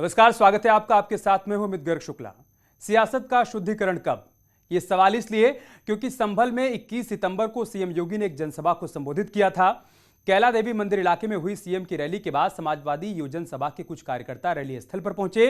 नमस्कार, स्वागत है आपका। आपके साथ में हूं अमित गर्ग शुक्ला। सियासत का शुद्धिकरण कब, ये सवाल इसलिए क्योंकि संभल में 21 सितंबर को सीएम योगी ने एक जनसभा को संबोधित किया था। कैला देवी मंदिर इलाके में हुई सीएम की रैली के बाद समाजवादी योजन सभा के कुछ कार्यकर्ता रैली स्थल पर पहुंचे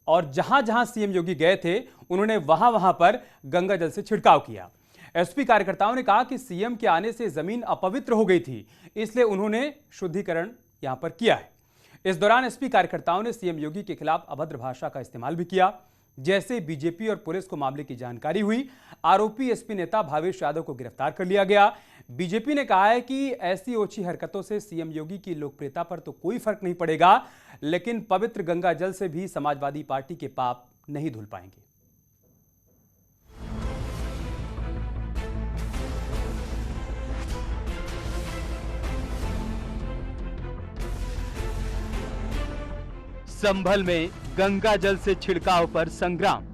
और जहां जहां सीएम योगी गए थे उन्होंने वहां वहां पर गंगा जल से छिड़काव किया। एसपी कार्यकर्ताओं ने कहा कि सीएम के आने से जमीन अपवित्र हो गई थी, इसलिए उन्होंने शुद्धिकरण यहां पर किया है। इस दौरान एसपी कार्यकर्ताओं ने सीएम योगी के खिलाफ अभद्र भाषा का इस्तेमाल भी किया। जैसे बीजेपी और पुलिस को मामले की जानकारी हुई, आरोपी एसपी नेता भावेश यादव को गिरफ्तार कर लिया गया। बीजेपी ने कहा है कि ऐसी ओछी हरकतों से सीएम योगी की लोकप्रियता पर तो कोई फर्क नहीं पड़ेगा, लेकिन पवित्र गंगा जल से भी समाजवादी पार्टी के पाप नहीं धुल पाएंगे। संभल में गंगा जल से छिड़काव पर संग्राम।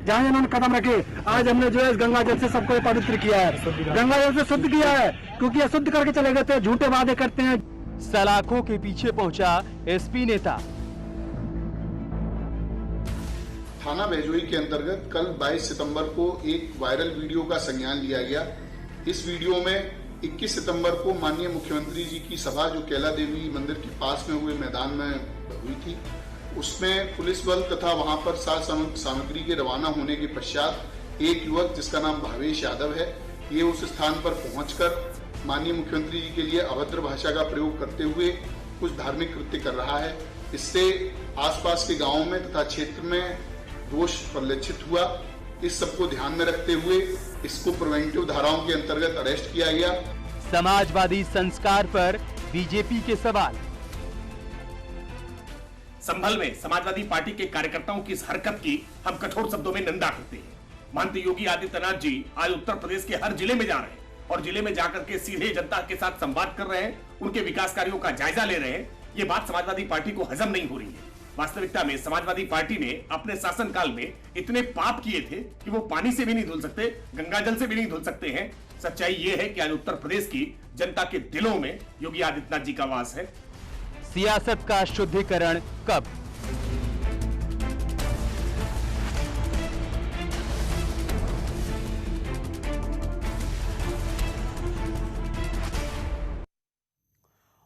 जहाँ इन्होंने कदम रखे, आज हमने जो है गंगा जल से सबको पवित्र किया है, गंगा जल से शुद्ध किया है, क्योंकि ये शुद्ध करके चले गए थे, झूठे वादे करते हैं। सलाखों के पीछे पहुंचा एसपी नेता। थाना भैजोई के अंतर्गत कल 22 सितंबर को एक वायरल वीडियो का संज्ञान लिया गया। इस वीडियो में 21 सितंबर को माननीय मुख्यमंत्री जी की सभा जो कैला देवी मंदिर के पास में हुए मैदान में हुई थी, उसमें पुलिस बल तथा वहां पर सामग्री के रवाना होने के पश्चात एक युवक जिसका नाम भावेश यादव है, ये उस स्थान पर पहुंचकर माननीय मुख्यमंत्री जी के लिए अभद्र भाषा का प्रयोग करते हुए कुछ धार्मिक कृत्य कर रहा है। इससे आसपास के गांवों में तथा क्षेत्र में रोष परिलक्षित हुआ। इस सबको ध्यान में रखते हुए इसको प्रिवेंटिव धाराओं के अंतर्गत अरेस्ट किया गया। समाजवादी संस्कार पर बीजेपी के सवाल। संभल में समाजवादी पार्टी के कार्यकर्ताओं की इस हरकत की हम कठोर शब्दों में निंदा करते हैं। माननीय योगी आदित्यनाथ जी आज उत्तर प्रदेश के हर जिले में जा रहे हैं और जिले में जाकर के सीधे जनता के साथ संवाद कर रहे हैं, उनके विकास कार्यों का जायजा ले रहे हैं। ये बात समाजवादी पार्टी को हजम नहीं हो रही है। वास्तविकता में समाजवादी पार्टी ने अपने शासनकाल में इतने पाप किए थे कि वो पानी से भी नहीं धुल सकते, गंगा जल से भी नहीं धुल सकते हैं। सच्चाई ये है कि आज उत्तर प्रदेश की जनता के दिलों में योगी आदित्यनाथ जी का वास है। सियासत का शुद्धिकरण कब?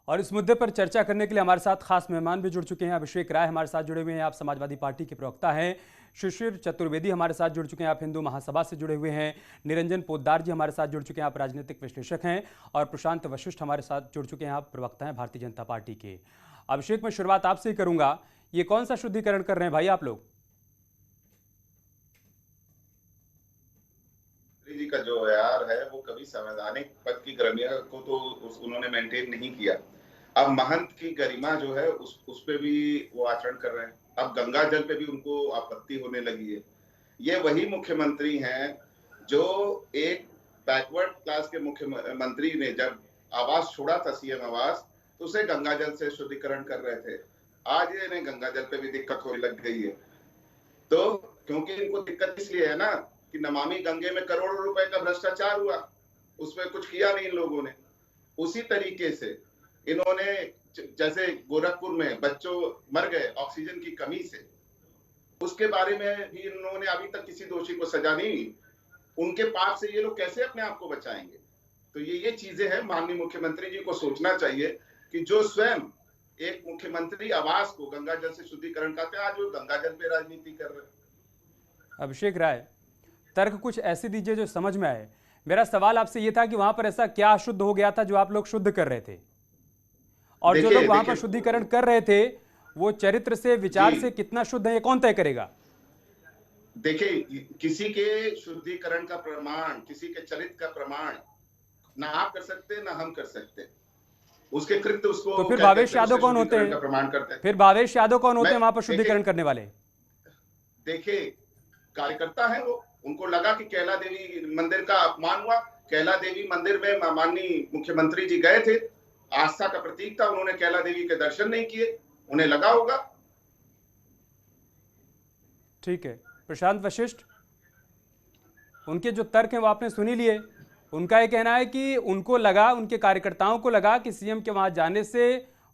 और इस मुद्दे पर चर्चा करने के लिए हमारे साथ खास मेहमान भी जुड़ चुके हैं। अभिषेक राय हमारे साथ जुड़े हुए हैं, आप समाजवादी पार्टी के प्रवक्ता हैं। शिशिर चतुर्वेदी हमारे साथ जुड़ चुके हैं, आप हिंदू महासभा से जुड़े हुए हैं। निरंजन पोद्दार जी हमारे साथ जुड़ चुके हैं, आप राजनीतिक विश्लेषक हैं। और प्रशांत वशिष्ठ हमारे साथ जुड़ चुके हैं, आप प्रवक्ता हैं भारतीय जनता पार्टी के। अभिषेक, मैं शुरुआत आपसे ही करूंगा, ये कौन सा शुद्धिकरण कर रहे हैं भाई आप लोग? जी का जो यार है वो कभी संवैधानिक पद की गरिमा को तो उन्होंने मेंटेन नहीं किया। अब महंत की गरिमा जो है उस पे भी वो आचरण कर रहे हैं। अब गंगा जल पे भी उनको आपत्ति होने लगी है। ये वही मुख्यमंत्री हैं जो एक बैकवर्ड क्लास के मुख्यमंत्री ने जब आवास छोड़ा था, सीएम आवास, तो उसे गंगा जल से शुद्धिकरण कर रहे थे। आज इन्हें गंगा जल पे भी दिक्कत होने लग गई है। तो क्योंकि इनको दिक्कत इसलिए है ना कि नमामि गंगे में करोड़ों रुपए का भ्रष्टाचार हुआ, उसमें कुछ किया नहीं इन लोगों ने। उसी तरीके से इन्होंने, जैसे गोरखपुर में बच्चों मर गए ऑक्सीजन की कमी से, उसके बारे में भी इन्होंने अभी तक किसी दोषी को सजा नहीं दी। उनके पाप से ये लोग कैसे अपने आप को बचाएंगे? तो ये चीजें हैं। माननीय मुख्यमंत्री जी को सोचना चाहिए कि जो स्वयं एक मुख्यमंत्री आवास को गंगा जल से शुद्धिकरण करते हैं, आज वो गंगा जल पे राजनीति कर रहे हैं। अभिषेक राय, तर्क कुछ ऐसे दीजिए जो समझ में आए। मेरा सवाल आपसे यह था कि वहां पर ऐसा क्या अशुद्ध हो गया था जो आप लोग शुद्ध कर रहे थे, और जो लोग वहां पर शुद्धिकरण कर रहे थे वो चरित्र से, विचार से कितना शुद्ध है, ये कौन तय करेगा? देखिए, किसी के शुद्धिकरण का प्रमाण, किसी के चरित्र का प्रमाण ना आप कर सकते ना हम कर सकते। उसके कृत्य उसको, तो फिर भावेश यादव कौन होते हैं? प्रमाण करते हैं। फिर भावेश यादव कौन होते हैं वहां पर शुद्धिकरण करने वाले? देखिए, कार्यकर्ता है वो, उनको लगा कि कैला देवी मंदिर का अपमान हुआ। कैला देवी मंदिर में माननीय मुख्यमंत्री जी गए थे, आस्था का प्रतीक था, उन्होंने कैला देवी के दर्शन नहीं किए, उन्हें लगा होगा। ठीक है, प्रशांत वशिष्ठ, उनके जो तर्क हैं वो आपने सुनी लिए। उनका ये कहना है कि उनको लगा, उनके कार्यकर्ताओं को लगा कि सीएम के वहां जाने से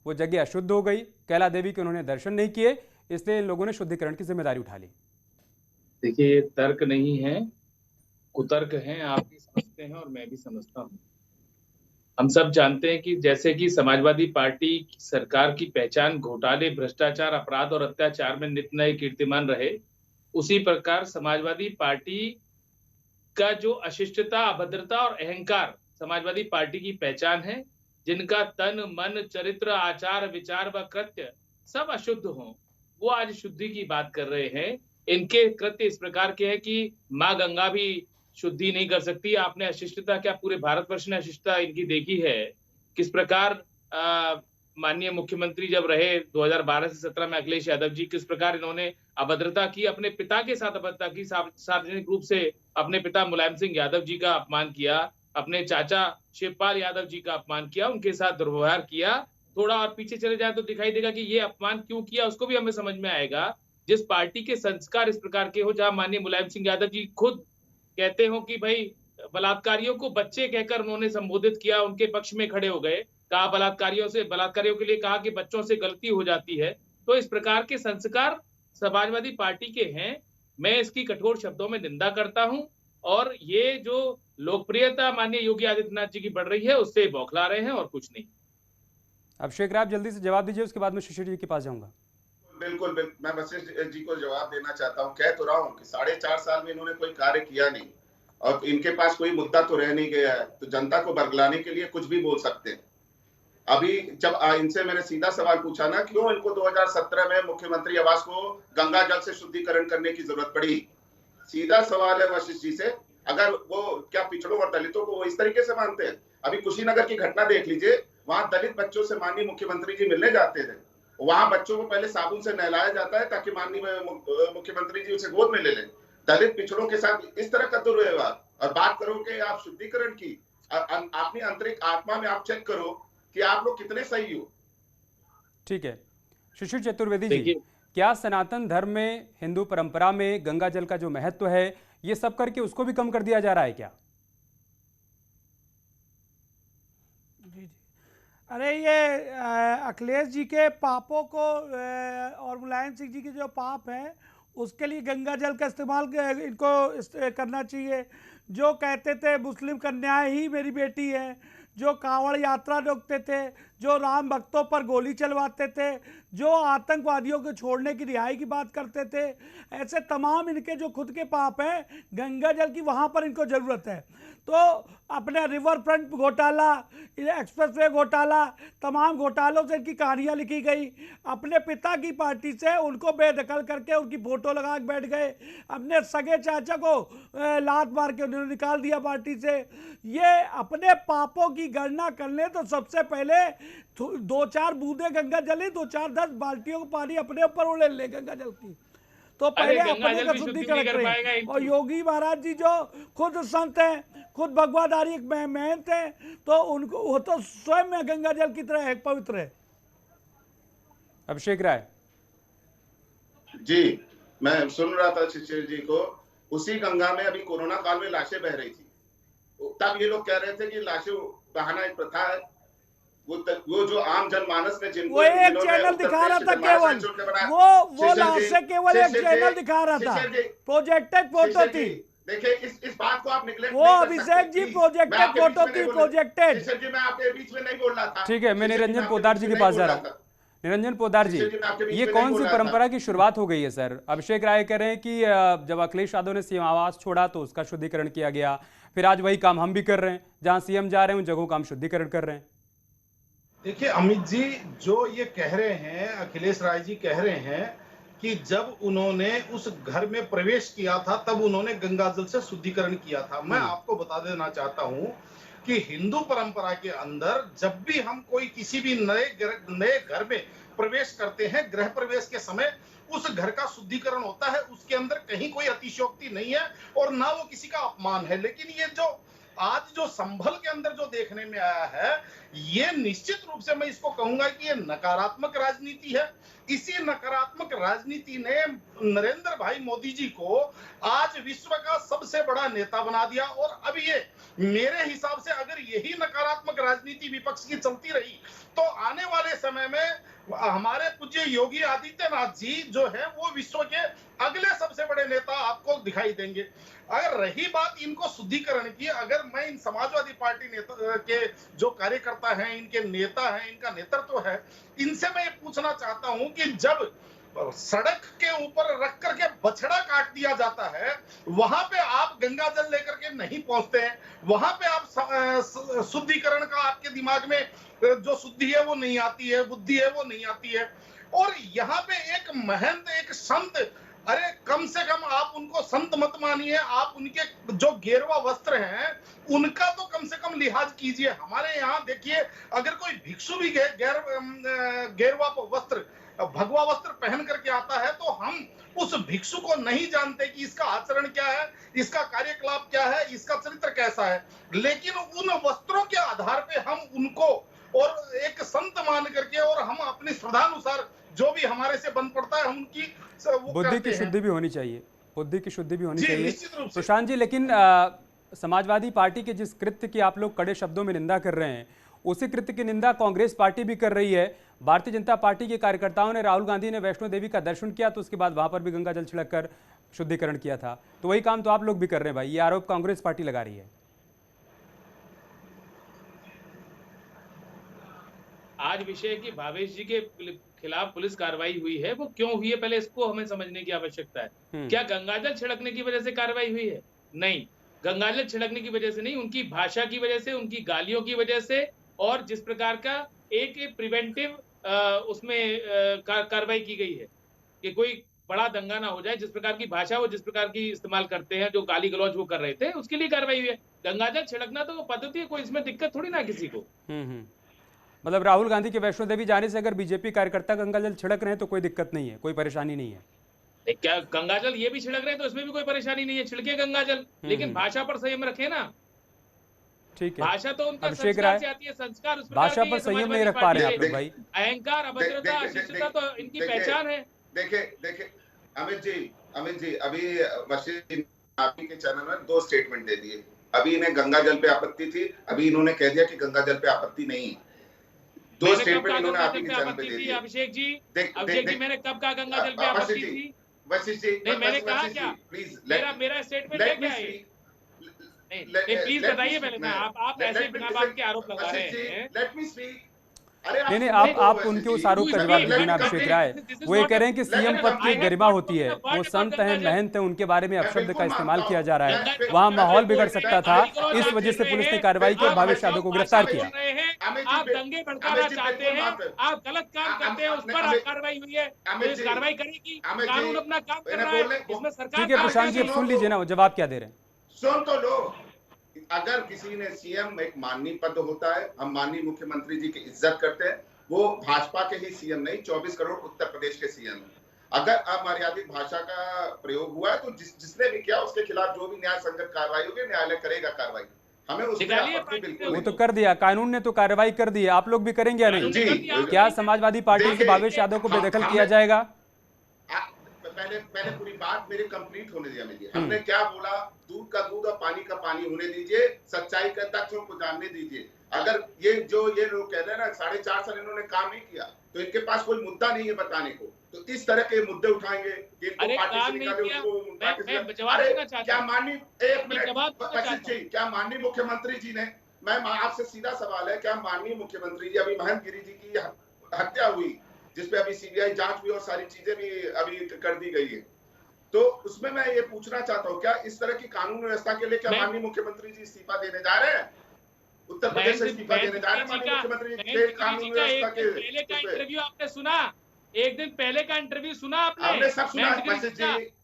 वो जगह अशुद्ध हो गई, कैला देवी के उन्होंने दर्शन नहीं किए, इसलिए इन लोगों ने शुद्धिकरण की जिम्मेदारी उठा ली। देखिए, ये तर्क नहीं है, कुतर्क है। आप भी समझते हैं और मैं भी समझता हूँ। हम सब जानते हैं कि जैसे कि समाजवादी पार्टी सरकार की पहचान घोटाले, भ्रष्टाचार, अपराध और अत्याचार में नित नए कीर्तिमान रहे, उसी प्रकार समाजवादी पार्टी का जो अशिष्टता, अभद्रता और अहंकार समाजवादी पार्टी की पहचान है, जिनका तन, मन, चरित्र, आचार, विचार व कृत्य सब अशुद्ध हों, वो आज शुद्धि की बात कर रहे हैं। इनके कृत्य इस प्रकार के हैं कि माँ गंगा भी शुद्धि नहीं कर सकती। आपने अशिष्टता, क्या पूरे भारतवर्ष ने अशिष्टता इनकी देखी है? किस प्रकार माननीय मुख्यमंत्री जब रहे 2012 से 17 में अखिलेश यादव जी, किस प्रकार इन्होंने अभद्रता की, अपने पिता के साथ अभद्रता की, सार्वजनिक रूप से अपने पिता मुलायम सिंह यादव जी का अपमान किया, अपने चाचा शिवपाल यादव जी का अपमान किया, उनके साथ दुर्व्यवहार किया। थोड़ा और पीछे चले जाए तो दिखाई देगा कि ये अपमान क्यों किया, उसको भी हमें समझ में आएगा। जिस पार्टी के संस्कार इस प्रकार के हो, जहां माननीय मुलायम सिंह यादव जी खुद कहते हो कि भाई बलात्कारियों को बच्चे कहकर उन्होंने संबोधित किया, उनके पक्ष में खड़े हो गए, कहा बलात्कारियों के लिए कहा कि बच्चों से गलती हो जाती है। तो इस प्रकार के संस्कार समाजवादी पार्टी के हैं। मैं इसकी कठोर शब्दों में निंदा करता हूं और ये जो लोकप्रियता माननीय योगी आदित्यनाथ जी की बढ़ रही है, उससे बौखला रहे हैं और कुछ नहीं। अभिषेक राय, आप जल्दी से जवाब दीजिए, उसके बाद मैं शिशिर जी के पास जाऊंगा। बिल्कुल मैं वशिष्ठ जी को जवाब देना चाहता हूं। कह तो रहा हूं कि 4.5 साल में इन्होंने कोई कार्य किया नहीं और इनके पास कोई मुद्दा तो रह नहीं गया है, तो जनता को बरगलाने के लिए कुछ भी बोल सकते हैं। अभी जब इनसे मैंने सीधा सवाल पूछा ना, क्यों इनको 2017 में मुख्यमंत्री आवास को गंगा जल से शुद्धिकरण करने की जरूरत पड़ी, सीधा सवाल है वशिष्ठ जी से। अगर वो क्या पिछड़ों और दलितों को वो इस तरीके से मानते हैं? अभी कुशीनगर की घटना देख लीजिए, वहां दलित बच्चों से माननीय मुख्यमंत्री जी मिलने जाते थे। वहां बच्चों को पहले साबुन से नहलाया जाता है ताकि माननीय मुख्यमंत्री जी उसे गोद में ले लें। दलित पिछड़ों के साथ इस तरह का दुर्व्यवहार, और बात करो कि आप शुद्धिकरण की, अपनी आंतरिक आत्मा में आप चेक करो कि आप लोग कितने सही हो। ठीक है, शिशिर चतुर्वेदी जी, क्या सनातन धर्म में, हिंदू परंपरा में गंगा जल का जो महत्व है, ये सब करके उसको भी कम कर दिया जा रहा है क्या? अरे ये अखिलेश जी के पापों को और मुलायम सिंह जी के जो पाप हैं, उसके लिए गंगा जल का इस्तेमाल इनको करना चाहिए। जो कहते थे मुस्लिम कन्याएं ही मेरी बेटी है, जो कांवड़ यात्रा रोकते थे, जो राम भक्तों पर गोली चलवाते थे, जो आतंकवादियों को छोड़ने की रिहाई की बात करते थे, ऐसे तमाम इनके जो खुद के पाप हैं, गंगा जल की वहाँ पर इनको ज़रूरत है। तो अपने रिवर फ्रंट घोटाला, एक्सप्रेसवे घोटाला, तमाम घोटालों से इनकी कहानियाँ लिखी गई। अपने पिता की पार्टी से उनको बेदखल करके उनकी फोटो लगा के बैठ गए। अपने सगे चाचा को लात मार के उन्होंने निकाल दिया पार्टी से। ये अपने पापों की गणना कर ले तो सबसे पहले 2-4 बूंदे गंगा जल ही, 2-4-10 बाल्टियों को पानी अपने ऊपर उड़े ले गंगा जल की, तो पहले अपने का शुद्धिकरण करें। और योगी महाराज जी जो खुद संत हैं, खुद भगवाधारी एक महंत हैं, तो उनको वो तो स्वयं में गंगा जल की तरह है, पवित्र है। अभिषेक राय जी, मैं सुन रहा था शिशिर जी को। उसी गंगा में अभी कोरोना काल में लाशें बह रही थी, तब ये लोग कह रहे थे कि लाशें बहाना एक प्रथा है। वो जो आम जनमानस में जिनको, वो एक चैनल दिखा रहा था, केवल वो लाशें केवल एक चैनल दिखा रहा था, प्रोजेक्टेड फोटो थी। देखिए इस बात को आप निगलेक्ट वो अभिषेक जी प्रोजेक्टेड फोटो थी, प्रोजेक्टेड। जी मैं आपके बीच में नहीं बोल रहा था। ठीक है, मैं निरंजन पोदार जी के पास जा रहा हूँ। निरंजन पोदार जी, ये कौन सी परंपरा की शुरुआत हो गई है सर? अभिषेक राय कह रहे हैं कि जब अखिलेश यादव ने सीएम आवास छोड़ा तो उसका शुद्धिकरण किया गया, फिर आज वही काम हम भी कर रहे हैं, जहां सीएम जा रहे हैं उन जगहों का हम शुद्धिकरण कर रहे हैं। देखिए अमित जी, जो ये कह रहे हैं, अखिलेश राय जी कह रहे हैं कि जब उन्होंने उस घर में प्रवेश किया था तब उन्होंने गंगा जल से शुद्धिकरण किया था। मैं आपको बता देना चाहता हूं कि हिंदू परंपरा के अंदर जब भी हम कोई किसी भी नए घर में प्रवेश करते हैं, गृह प्रवेश के समय उस घर का शुद्धिकरण होता है। उसके अंदर कहीं कोई अतिशयोक्ति नहीं है और ना वो किसी का अपमान है। लेकिन ये जो आज जो संभल के अंदर जो देखने में आया है, ये निश्चित रूप से मैं इसको कहूंगा कि ये नकारात्मक राजनीति है। इसी नकारात्मक राजनीति ने नरेंद्र भाई मोदी जी को आज विश्व का सबसे बड़ा नेता बना दिया। और अब ये मेरे हिसाब से अगर यही नकारात्मक राजनीति विपक्ष की चलती रही तो आने वाले समय में हमारे पूज्य योगी आदित्यनाथ जी जो है वो विश्व के अगले सबसे बड़े नेता आपको दिखाई देंगे। अगर रही बात इनको शुद्धिकरण की, अगर मैं इन समाजवादी पार्टी नेता के जो कार्यकर्ता हैं, इनके नेता हैं, इनका नेतृत्व है, इनसे मैं ये पूछना चाहता हूं कि जब सड़क के ऊपर रख करके बछड़ा काट दिया जाता है, वहां पे आप गंगा जल लेकर के नहीं पहुंचते हैं, वहां पे आप शुद्धिकरण का आपके दिमाग में जो शुद्धि है वो नहीं आती है, बुद्धि है वो नहीं आती है। और यहाँ पे एक महंत, एक संत, अरे कम से कम आप उनको संत मत मानिए, आप उनके जो गेरुआ वस्त्र हैं उनका तो कम से कम लिहाज कीजिए। हमारे यहाँ देखिए, अगर कोई भिक्षु भी गेरुआ वस्त्र, भगवा वस्त्र पहन करके आता है तो हम उस भिक्षु को नहीं जानते कि इसका आचरण क्या है, इसका कार्यकलाप क्या है, इसका चरित्र कैसा है, लेकिन उन वस्त्रों के आधार पे हम उनको और एक संत मान करके और हम अपनी श्रद्धानुसार जो भी हमारे से बन पड़ता है हम उनकी बुद्धि की शुद्धि भी होनी चाहिए, बुद्धि की शुद्धि भी होनी चाहिए निश्चित रूप से। प्रशांत जी, लेकिन समाजवादी पार्टी के जिस कृत्य की आप लोग कड़े शब्दों में निंदा कर रहे हैं, उसी कृत्य की निंदा कांग्रेस पार्टी भी कर रही है। भारतीय जनता पार्टी के कार्यकर्ताओं ने, राहुल गांधी ने वैष्णो देवी का दर्शन किया तो उसके बाद वहां पर भी गंगा जल छिड़क कर शुद्धिकरण किया था, तो वही काम तो आप लोग भी कर रहे हैं भाई, ये आरोप कांग्रेस पार्टी लगा रही है। आज विषय की भावेश जी के खिलाफ पुलिस कार्रवाई हुई है, वो क्यों हुई है पहले इसको हमें समझने की आवश्यकता है। क्या गंगाजल छिड़कने की वजह से कार्रवाई हुई है? नहीं, गंगाजल छिड़कने की वजह से नहीं, उनकी भाषा की वजह से, उनकी गालियों की वजह से, और जिस प्रकार का एक प्रिवेंटिव उसमें कार्रवाई की गई है कि कोई बड़ा दंगा ना हो जाए, जिस प्रकार की भाषा वो जिस प्रकार की इस्तेमाल करते हैं, जो गाली गलौज वो कर रहे थे, उसके लिए कार्रवाई हुई है। गंगाजल छिड़कना तो पद्धति है, कोई इसमें दिक्कत थोड़ी ना किसी को। मतलब राहुल गांधी के वैष्णो देवी जाने से अगर बीजेपी कार्यकर्ता गंगाजल छिड़क रहे हैं तो कोई दिक्कत नहीं है, कोई परेशानी नहीं है। क्या गंगाजल ये भी छिड़क रहे हैं तो इसमें भी कोई परेशानी नहीं है, छिड़के गंगाजल, लेकिन भाषा पर संयम रखे ना। ठीक है, भाषा तो उनका अभिषेक संस्कार से आती है, संस्कार उस भाषा पर संयम नहीं रख पा रहे हैं आप लोग भाई। अहंकार, अभद्रता, अशिष्टता तो इनकी पहचान है। देखिए अमित जी अभी वशिष्ठ आपी के चैनल में 2 स्टेटमेंट दे दिए। अभी इन्हें गंगा जल पे आपत्ति थी, अभी इन्होंने कह दिया कि गंगा जल पे आपत्ति नहीं है। 2 स्टेटमेंट इन्होंने आपी के चैनल पे दे दिए। अभिषेक जी मैंने कब कहा गंगा जल पे आपत्ति थी? वशिष्ठ जी नहीं, मैंने कहा क्या? प्लीज मेरा स्टेटमेंट है क्या है? नहीं, प्लीज बताइए पहले। मैं आप ऐसे बिना बात के आरोप लगा रहे हैं। Let me speak. नहीं, आप उनके उस आरोप का जवाब दीजिए ना अभिषेक राय। वो ये कह रहे हैं कि सीएम पद की गरिमा होती है, वो संत हैं, महंत हैं, उनके बारे में अपशब्द का इस्तेमाल किया जा रहा है, वहाँ माहौल बिगड़ सकता था, इस वजह से पुलिस ने कार्रवाई की और भावेश यादव को गिरफ्तार किया। आप दंगे भड़काना चाहते हैं, आप गलत काम करते हैं, उस पर कार्रवाई हुई है, कार्रवाई करेगी, कानून अपना काम कर रहा है, इसमें सरकार। ठीक है प्रशांत जी, अब सुन लीजिए ना, वो जवाब क्या दे रहे हैं। सुन तो लो। अगर किसी ने सीएम एक माननीय पद होता है, हम माननीय मुख्यमंत्री जी की इज्जत करते हैं, वो भाजपा के ही सीएम नहीं, 24 करोड़ उत्तर प्रदेश के सीएम है। अगर अमर्यादित भाषा का प्रयोग हुआ है तो जिसने भी किया उसके खिलाफ जो भी न्याय संगत कार्रवाई होगी, न्यायालय करेगा कार्रवाई। हमें उसमें आपत्ति बिल्कुल। वो तो कर दिया, कानून ने तो कार्रवाई कर दी है, आप लोग भी करेंगे या नहीं? क्या समाजवादी पार्टी से भावेश यादव को बेदखल किया जाएगा? पहले पूरी बात मेरी कंप्लीट होने दिया मुझे। हमने क्या बोला? दूध का दूध और पानी का पानी होने दीजिए, सच्चाई के तथ्यों को जानने दीजिए। अगर ये लोग कह रहे हैं ना 4.5 साल इन्होंने काम नहीं किया, तो इनके पास कोई मुद्दा नहीं है बताने को, तो इस तरह के मुद्दे उठाएंगे कि इनको पार्टी से निकाले, क्या माननीय, एक मिनट वशिष्ठ जी, क्या माननीय मुख्यमंत्री जी ने, मैं आपसे सीधा सवाल है, क्या माननीय मुख्यमंत्री जी, अभी महंत गिरी जी की हत्या हुई जिसपे अभी सीबीआई जांच हुई और सारी चीजें भी अभी कर दी गई है, तो उसमें मैं ये पूछना चाहता हूँ, क्या इस तरह की कानून व्यवस्था के लिए क्या माननीय मुख्यमंत्री जी इस्तीफा देने जा रहे हैं? उत्तर प्रदेश से इस्तीफा देने जा रहे हैं माननीय मुख्यमंत्री जी? कानून व्यवस्था के पहले का इंटरव्यू आपने सुना? एक दिन पहले का इंटरव्यू सुना आपने? हमने सब सुना है,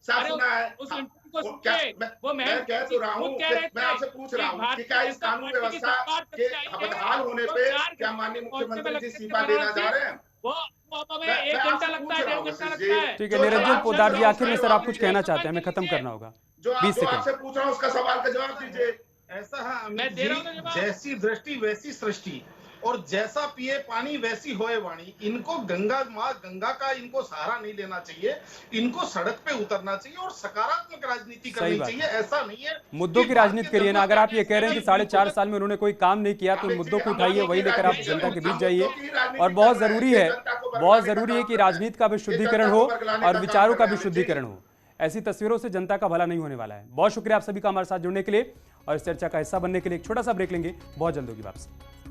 सब सुना है। उस इंटरव्यू को सुनिए, वो मैं कह तो रहा हूँ, मैं आपसे पूछ रहा हूँ कि क्या इस कानून व्यवस्था के बदहाल होने पे क्या माननीय मुख्यमंत्री जी इस्तीफा देना जा रहे हैं? वो हमें 1 घंटा लगता है, 1.5 घंटा लगता है। ठीक है निरंजन पोद्दार जी, आखिर में सर आप कुछ कहना चाहते हैं, हमें खत्म करना होगा, 20 सेकंड। आपसे पूछ रहा हूँ उसका सवाल का जवाब दीजिए। ऐसा है मैं अमित दे रहा हूं ना जी, जवाब। जैसी दृष्टि वैसी सृष्टि, और जैसा पिए पानी वैसी होए वाणी। इनको गंगा माँ गंगा का इनको सहारा नहीं लेना चाहिए, इनको सड़क पे उतरना चाहिए और सकारात्मक राजनीति करनी बात चाहिए। ऐसा नहीं है मुद्दों कि की राजनीति भारतीय करिए ना। जनता अगर आप ये पार्टी कह रहे हैं कि 4.5 साल में उन्होंने कोई काम नहीं किया, तो उन मुद्दों को उठाइए, वही लेकर आप जनता के बीच जाइए। और बहुत जरूरी है कि राजनीति का भी शुद्धिकरण हो और विचारों का भी शुद्धिकरण हो। ऐसी तस्वीरों से जनता का भला नहीं होने वाला है। बहुत शुक्रिया आप सभी का हमारे साथ जुड़ने के लिए और इस चर्चा का हिस्सा बनने के लिए। एक छोटा सा ब्रेक लेंगे, बहुत जल्द होगी वापसी।